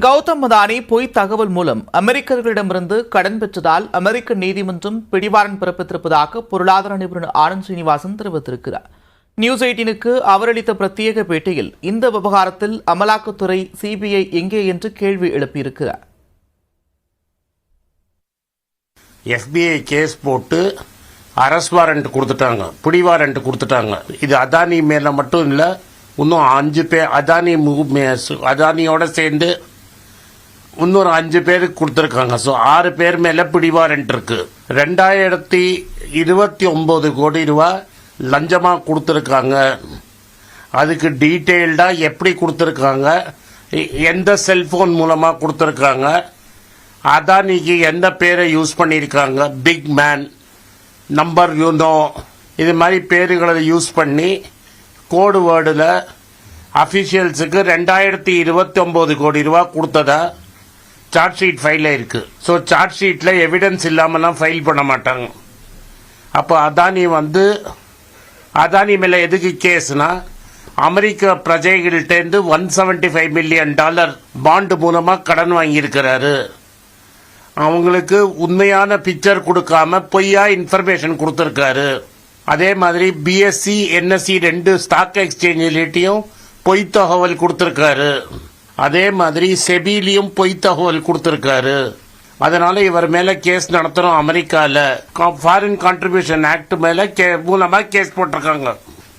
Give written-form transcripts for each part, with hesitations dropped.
கௌதம் அதானி பொய் தகவல் மூலம் அமெரிக்கர்களிடமிருந்து கடன் பெற்றதால் அமெரிக்க நீதிமன்றம் பிடிவாரண்ட் பிறப்பித்திருப்பதாக பொருளாதார நிபுணர் ஆனந்த் ஸ்ரீனிவாசன் தெரிவித்திருக்கிறார். நியூஸ் 18க்கு அவர் அளித்த பிரத்யேக பேட்டியில் இந்த விவகாரத்தில் அமலாக்கத்துறை சிபிஐ எங்கே என்று கேள்வி எழுப்பியிருக்கிறார். FBI கேஸ் போட்டு அரெஸ்ட் வாரண்ட் கொடுத்துட்டாங்க, பிடிவாரண்ட் கொடுத்துட்டாங்க. இது அதானி மேல மட்டும் இல்ல, இன்னும் 5 பேர் அதானியோட சேர்ந்து இன்னொரு 5 பேருக்கு கொடுத்துருக்காங்க. ஸோ 6 பேர் மேல பிடிவாரண்ட் இருக்கு. 2029 கோடி ரூபாய் லஞ்சமா கொடுத்துருக்காங்க. அதுக்கு டீட்டெயில்டா எப்படி கொடுத்துருக்காங்க, எந்த செல்போன் மூலமா கொடுத்துருக்காங்க, அதானிக்கு எந்த பேரை யூஸ் பண்ணியிருக்காங்க, பிக் மேன், நம்பர் யூனோ, இது மாதிரி பேருகளை யூஸ் பண்ணி கோடு வேர்டில் அஃபிஷியல்ஸுக்கு 2029 கோடி ரூபா கொடுத்ததா சார்ஜ் ஷீட் ஃபைல இருக்கு. ஸோ சார்ஜ் ஷீட்டில் எவிடன்ஸ் இல்லாமலாம் ஃபைல் பண்ண மாட்டாங்க. அப்போ அதானி மேலே எதுக்கு கேஸ்னா, அமெரிக்க பிரஜைகள்கிட்டேருந்து $175 மில்லியன் பாண்டு மூலமாக கடன் வாங்கியிருக்கிறாரு. அவங்களுக்கு உண்மையான பிக்சர் கொடுக்காம பொய்யா இன்ஃபர்மேஷன் கொடுத்துருக்காரு. அதே மாதிரி பிஎஸ்சி என்எஸ்சி 2 ஸ்டாக் எக்ஸ்சேஞ்சிலேயும் பொய் தகவல் கொடுத்துருக்காரு. அதே மாதிரி செபிலையும் பொய் தகவல் கொடுத்துருக்காரு. அதனால இவர் மேல கேஸ் நடத்தணும். அமெரிக்கால ஃபாரின் கான்ட்ரிபியூஷன் ஆக்ட் மேல மூலமா கேஸ் போட்டிருக்காங்க.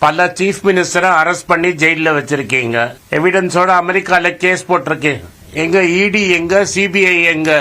பல சீஃப் மினிஸ்டரை அரெஸ்ட் பண்ணி ஜெயில வச்சிருக்கீங்க. எவிடன்ஸோட அமெரிக்கால கேஸ் போட்டிருக்கேன். எங்க இடி எங்க, சிபிஐ எங்க?